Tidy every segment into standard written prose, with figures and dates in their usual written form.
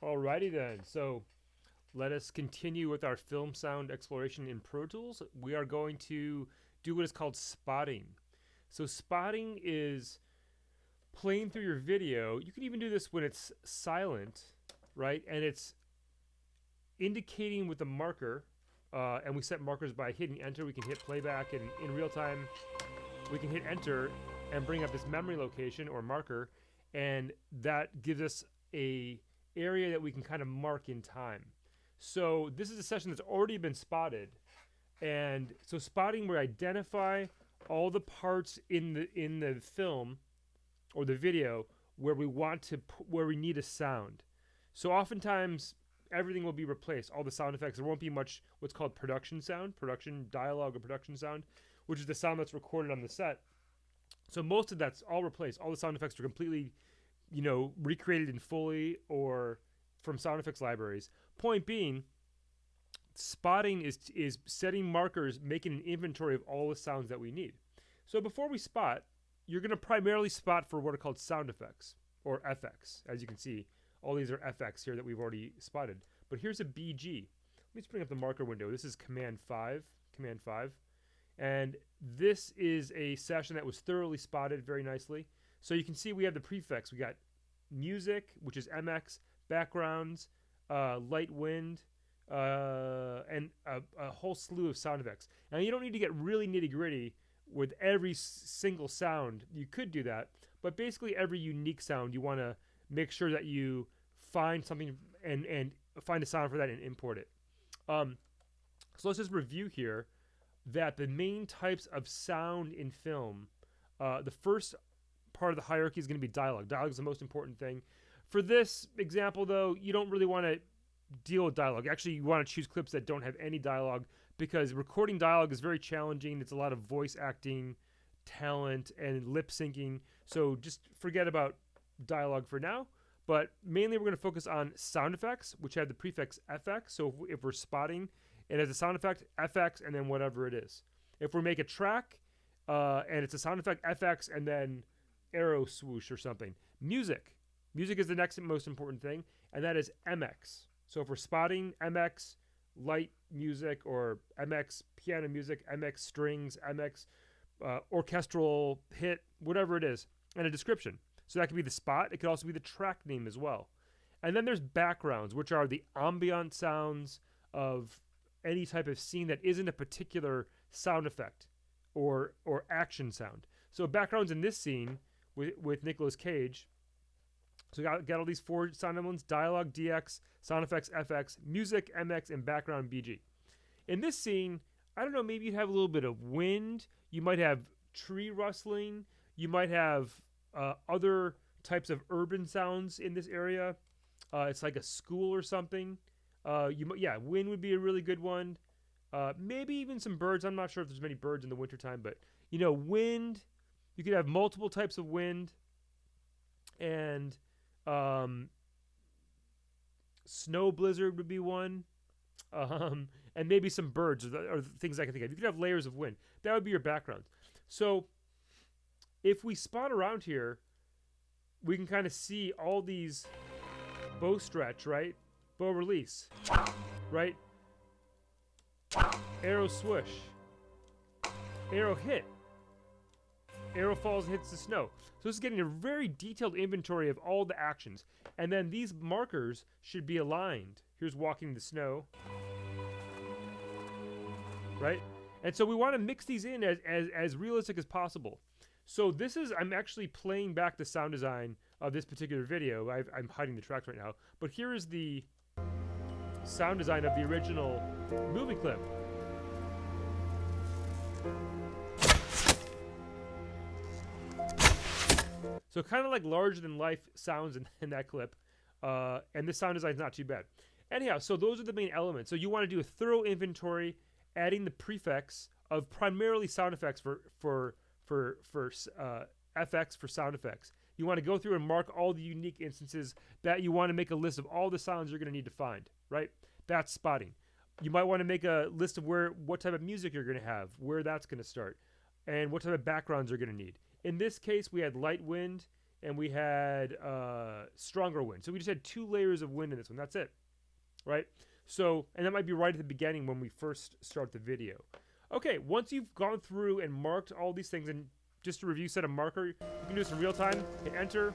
Alrighty then. So let us continue with our film sound exploration in Pro Tools. We are going to do what is called spotting. So spotting is playing through your video. You can even do this when it's silent, right? And it's indicating with a marker. And we set markers by hitting enter. We can hit playback, and in real time, we can hit enter and bring up this memory location or marker, and that gives us a area that we can kind of mark in time. So this is a session that's already been spotted, and so spotting, we identify all the parts in the film or the video where we want to where we need a sound. So oftentimes everything will be replaced, all the sound effects. There won't be much what's called production sound, production dialogue or production sound, which is the sound that's recorded on the set. So most of that's all replaced. All the sound effects are completely, recreated in Foley or from sound effects libraries. Point being, spotting is setting markers, making an inventory of all the sounds that we need. So before we spot, you're going to primarily spot for what are called sound effects or FX. As you can see, all these are FX here that we've already spotted. But here's a BG. Let me just bring up the marker window. This is Command 5. And this is a session that was thoroughly spotted very nicely. So you can see we have the prefix. We got music, which is MX, backgrounds, light wind, and a whole slew of sound effects. Now you don't need to get really nitty gritty with every single sound. You could do that, but basically every unique sound you want to make sure that you find something and find a sound for that and import it. So let's just review here that the main types of sound in film, the first part of the hierarchy is going to be dialogue. Dialogue is the most important thing. For this example, though, you don't really want to deal with dialogue. Actually, you want to choose clips that don't have any dialogue because recording dialogue is very challenging. It's a lot of voice acting, talent, and lip syncing. So just forget about dialogue for now. But mainly we're going to focus on sound effects, which have the prefix FX. So if we're spotting, it has a sound effect, FX, and then whatever it is. If we make a track and it's a sound effect, FX, and then arrow swoosh or something. Music is the next most important thing, and that is MX. So if we're spotting, MX light music, or MX piano music, MX strings, MX orchestral hit, whatever it is, and a description. So that could be the spot. It could also be the track name as well. And then there's backgrounds, which are the ambient sounds of any type of scene that isn't a particular sound effect or action sound. So backgrounds in this scene with Nicolas Cage. So got all these four sound elements: dialogue, DX, sound effects, FX, music, MX, and background, BG. In this scene, I don't know, maybe you'd have a little bit of wind. You might have tree rustling. You might have other types of urban sounds in this area. It's like a school or something. Wind would be a really good one. Maybe even some birds. I'm not sure if there's many birds in the wintertime, but wind. You could have multiple types of wind, and snow blizzard would be one, and maybe some birds or things I can think of. You could have layers of wind. That would be your background. So if we spot around here, we can kind of see all these bow stretch, right? Bow release, right? Arrow swoosh. Arrow hit. Arrow falls and hits the snow. So this is getting a very detailed inventory of all the actions. And then these markers should be aligned. Here's walking in the snow. Right? And so we want to mix these in as realistic as possible. So I'm actually playing back the sound design of this particular video. I'm hiding the tracks right now. But here is the sound design of the original movie clip. So kind of like larger than life sounds in that clip. And this sound design is not too bad. Anyhow, so those are the main elements. So you want to do a thorough inventory, adding the prefix of primarily sound effects for FX for sound effects. You want to go through and mark all the unique instances that you want to make a list of all the sounds you're going to need to find, right? That's spotting. You might want to make a list of what type of music you're going to have, where that's going to start, and what type of backgrounds you're going to need. In this case, we had light wind and we had stronger wind. So we just had 2 layers of wind in this one. That's it, right? So, and that might be right at the beginning when we first start the video. Okay, once you've gone through and marked all these things, and just to review, set a marker, you can do this in real time, hit enter.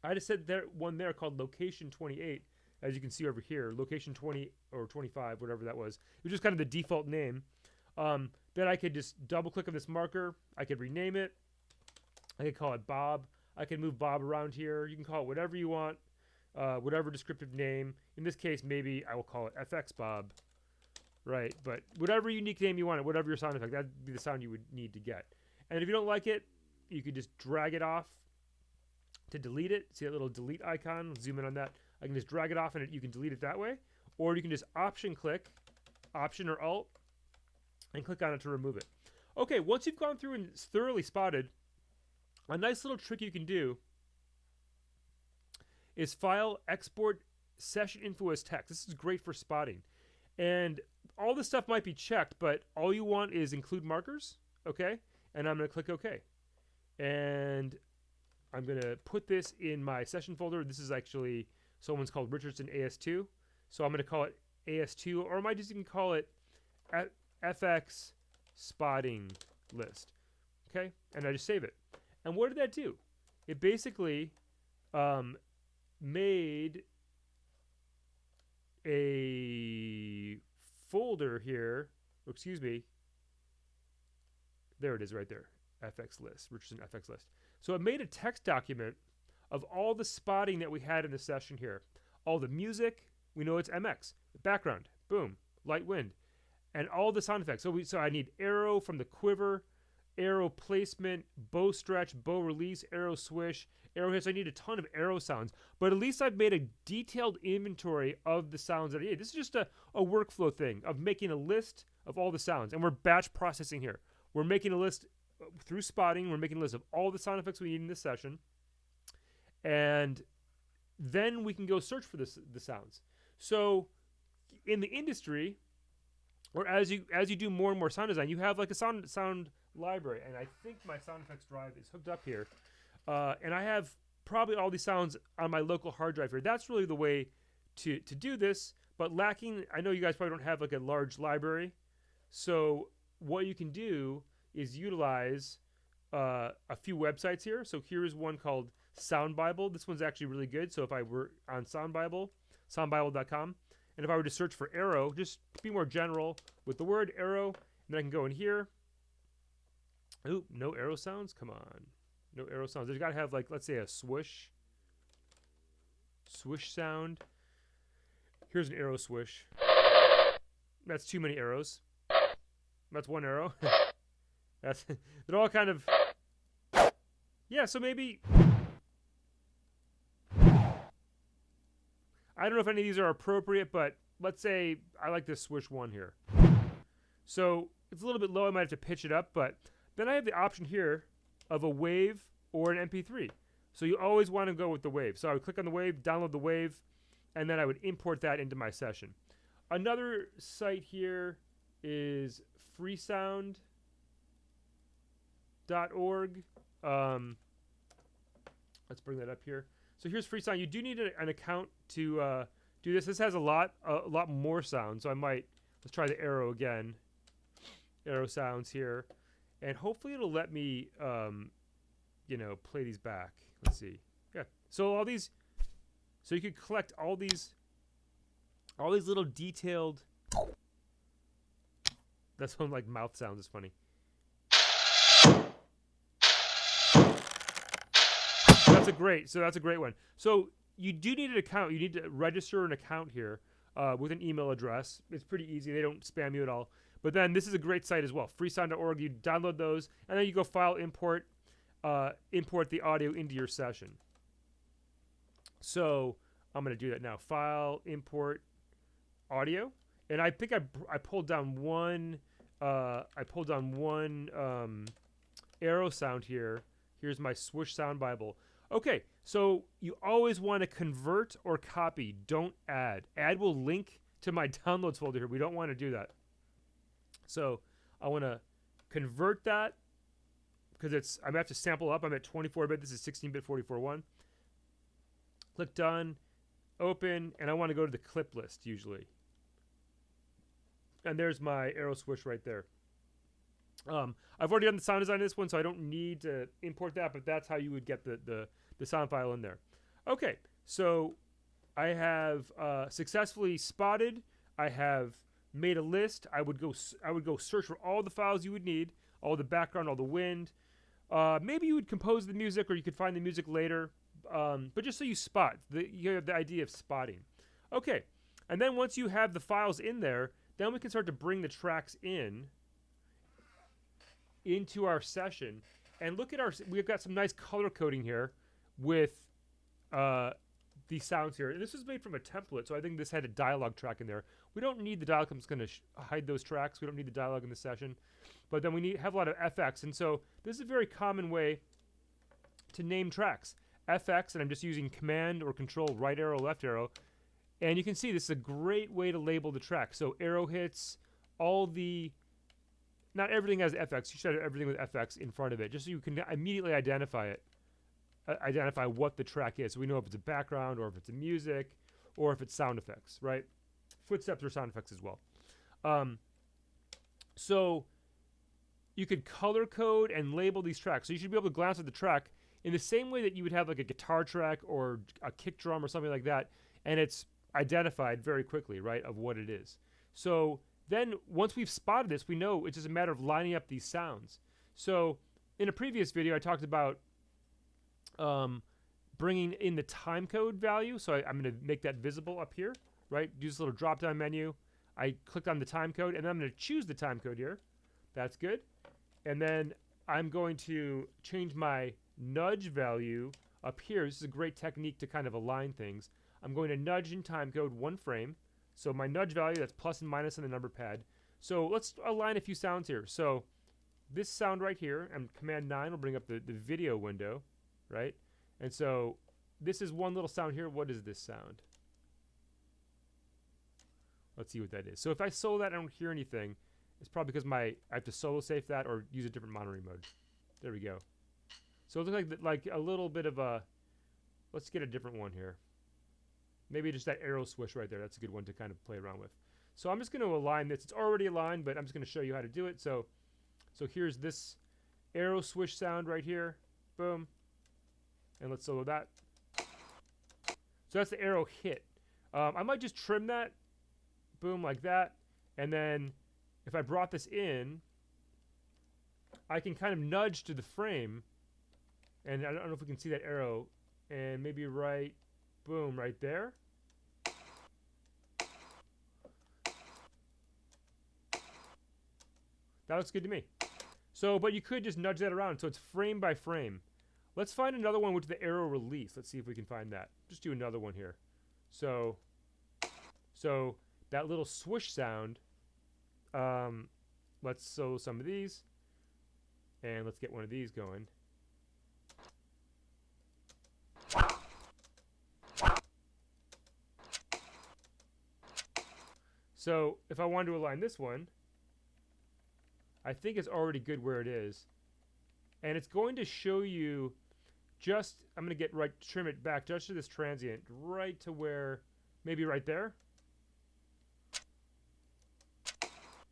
I just set one there called location 28, as you can see over here, location 20 or 25, whatever that was. It was just kind of the default name. Then I could just double click on this marker. I could rename it. I could call it Bob. I can move Bob around here. You can call it whatever you want, whatever descriptive name. In this case, maybe I will call it FX Bob, right? But whatever unique name you want, whatever your sound effect, that'd be the sound you would need to get. And if you don't like it, you could just drag it off to delete it. See that little delete icon? Zoom in on that. I can just drag it off and you can delete it that way. Or you can just option click, option or alt, and click on it to remove it. Okay, once you've gone through and thoroughly spotted, a nice little trick you can do is file export session info as text. This is great for spotting. And all this stuff might be checked, but all you want is include markers, okay? And I'm going to click OK. And I'm going to put this in my session folder. This is actually, someone's called Richardson AS2. So I'm going to call it AS2, or I might just even call it FX spotting list, okay? And I just save it. And what did that do? It basically made a folder here, excuse me, there it is right there, FX list, Richardson FX list. So it made a text document of all the spotting that we had in the session here. All the music, we know it's MX. The background, boom, light wind. And all the sound effects. So I need arrow from the quiver, arrow placement, bow stretch, bow release, arrow swish, arrow hit. So I need a ton of arrow sounds. But at least I've made a detailed inventory of the sounds that I need. This is just a workflow thing of making a list of all the sounds. And we're batch processing here. We're making a list through spotting. We're making a list of all the sound effects we need in this session. And then we can go search for the sounds. So in the industry, or as you do more and more sound design, you have like a sound library. And I think my sound effects drive is hooked up here. And I have probably all these sounds on my local hard drive here. That's really the way to do this. But lacking, I know you guys probably don't have like a large library. So what you can do is utilize a few websites here. So here's one called Sound Bible. This one's actually really good. So if I were on Sound Bible, soundbible.com, and if I were to search for arrow, just be more general with the word arrow, and then I can go in here. Ooh, no arrow sounds? Come on. No arrow sounds. There's got to have, like, let's say a swoosh sound. Here's an arrow swish. That's too many arrows. That's one arrow. They're all kind of, yeah, so maybe, I don't know if any of these are appropriate, but let's say I like this swish one here. So it's a little bit low. I might have to pitch it up, but then I have the option here of a wave or an MP3. So you always want to go with the wave. So I would click on the wave, download the wave, and then I would import that into my session. Another site here is freesound.org. Let's bring that up here. So here's Freesound. You do need an account to do this. This has a lot more sound. So let's try the arrow again. Arrow sounds here, and hopefully it'll let me, play these back. Let's see. Yeah. So so you could collect all these little detailed. That's one like mouth sounds is funny. That's a great one. So you do need an account. You need to register an account here with an email address. It's pretty easy. They don't spam you at all. But then this is a great site as well, freesound.org. You download those, and then you go file import the audio into your session. So I'm going to do that now. File import audio, and I think I pulled down one. Arrow sound here. Here's my Swoosh Sound Bible. Okay, so you always want to convert or copy. Don't add. Add will link to my downloads folder here. We don't want to do that. So I want to convert because I'm gonna have to sample up. I'm at 24-bit. This is 16-bit 44.1. Click done, open, and I want to go to the clip list usually. And there's my arrow swish right there. I've already done the sound design of this one, so I don't need to import that, but that's how you would get the sound file in there. Okay, so I have successfully spotted. I have made a list. I would go search for all the files you would need, all the background, all the wind. Maybe you would compose the music, or you could find the music later. But just so you spot, you have the idea of spotting. Okay, and then once you have the files in there, then we can start to bring the tracks into our session. And look at we've got some nice color coding here with these sounds here. And this was made from a template, so I think this had a dialogue track in there. We don't need the dialogue. I'm just going to hide those tracks. We don't need the dialogue in the session. But then we have a lot of FX. And so this is a very common way to name tracks. FX, and I'm just using command or control, right arrow, left arrow. And you can see this is a great way to label the track. So arrow hits, not everything has FX. You should have everything with FX in front of it, just so you can immediately identify it. Identify what the track is. So we know if it's a background, or if it's a music, or if it's sound effects, right? Footsteps are sound effects as well. So you could color code and label these tracks. So you should be able to glance at the track in the same way that you would have like a guitar track or a kick drum or something like that, and it's identified very quickly, right, of what it is. So then once we've spotted this, we know it's just a matter of lining up these sounds. So in a previous video, I talked about bringing in the timecode value. So I'm going to make that visible up here, right? Do this little drop-down menu. I clicked on the timecode, and then I'm going to choose the timecode here. That's good. And then I'm going to change my nudge value up here. This is a great technique to kind of align things. I'm going to nudge in timecode 1 frame. So my nudge value, that's plus and minus on the number pad. So let's align a few sounds here. So this sound right here, and Command 9 will bring up the video window, right? And so this is one little sound here. What is this sound? Let's see what that is. So if I solo that, I don't hear anything. It's probably because I have to solo safe that or use a different monitoring mode. There we go. So it looks like a little bit of a, let's get a different one here. Maybe just that arrow swish right there. That's a good one to kind of play around with. So I'm just going to align this. It's already aligned, but I'm just going to show you how to do it. So here's this arrow swish sound right here. Boom. And let's solo that. So that's the arrow hit. I might just trim that. Boom, like that. And then if I brought this in, I can kind of nudge to the frame. And I don't know if we can see that arrow. And maybe boom, right there. That looks good to me. So, but you could just nudge that around. So it's frame by frame. Let's find another one with the arrow release. Let's see if we can find that. Just do another one here. So that little swoosh sound, let's solo some of these. And let's get one of these going. So if I wanted to align this one, I think it's already good where it is. And it's going to show you just, I'm going to trim it back just to this transient, right to where, maybe right there.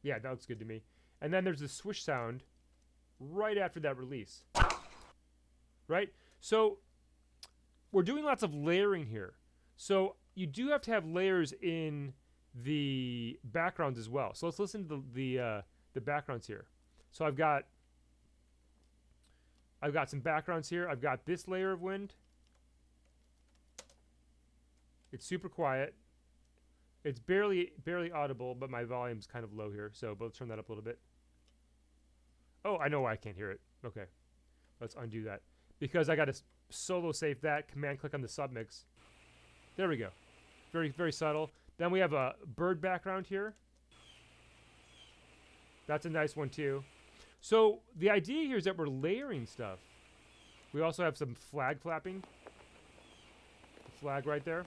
Yeah, that looks good to me. And then there's the swish sound right after that release. Right? So we're doing lots of layering here. So you do have to have layers in the backgrounds as well. So let's listen to the backgrounds here. So I've got some backgrounds here. I've got this layer of wind. It's super quiet. It's barely audible, but my volume's kind of low here. So let's turn that up a little bit. Oh, I know why I can't hear it. Okay, let's undo that because I got to solo save that. Command click on the submix. There we go. Very, very subtle. Then we have a bird background here. That's a nice one too. So the idea here is that we're layering stuff. We also have some flag flapping. Flag right there.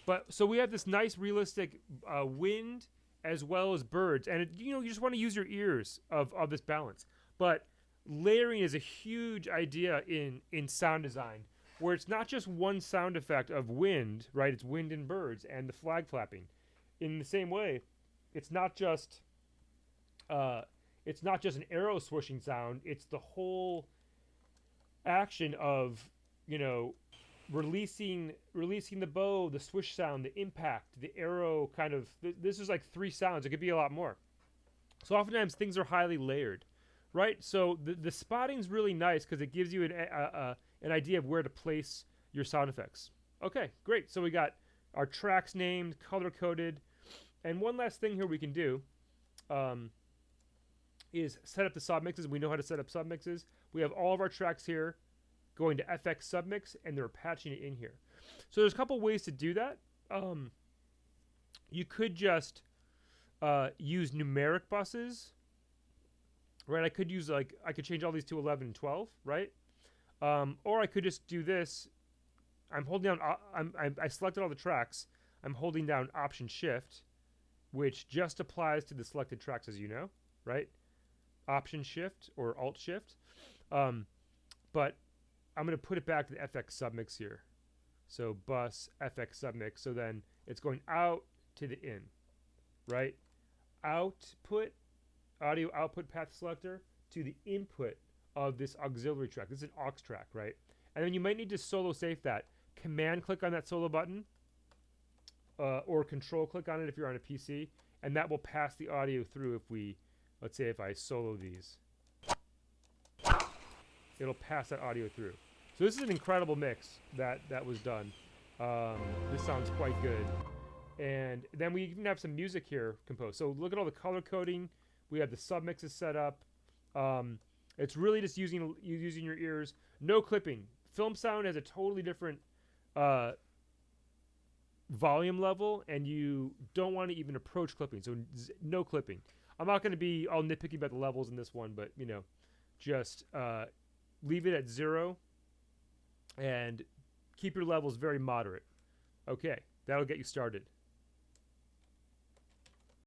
But so we have this nice realistic wind as well as birds. And you just want to use your ears of this balance. But layering is a huge idea in sound design, where it's not just one sound effect of wind, right? It's wind and birds and the flag flapping. In the same way, it's not just uh, it's not just an arrow swishing sound. It's the whole action of, you know, releasing the bow, the swish sound, the impact, the arrow kind of. This is like 3 sounds. It could be a lot more. So oftentimes things are highly layered, right? So the spotting's really nice because it gives you an idea of where to place your sound effects. Okay, great. So we got our tracks named, color coded, and one last thing here we can do is set up the submixes. We know how to set up submixes. We have all of our tracks here going to FX submix, and they're patching it in here. So there's a couple ways to do that. You could just use numeric buses, right? I could change all these to 11 and 12, right? Or I could just do this. I'm holding down. I selected all the tracks. I'm holding down Option Shift, which just applies to the selected tracks, as you know, right? Option Shift or Alt Shift. But I'm going to put it back to the FX submix here. So bus FX submix. So then it's going out to the in, right? Output, audio output path selector to the input of this auxiliary track. This is an aux track, right? And then you might need to solo safe that. Command click on that solo button, or control click on it if you're on a PC, and that will pass the audio through. If we, let's say if I solo these, it'll pass that audio through. So this is an incredible mix that was done. This sounds quite good. And then we even have some music here composed. So look at all the color coding. We have the submixes set up. It's really just using your ears. No clipping. Film sound has a totally different volume level, and you don't want to even approach clipping. So no clipping. I'm not going to be all nitpicky about the levels in this one, but you know, just leave it at 0 and keep your levels very moderate. Okay, that'll get you started.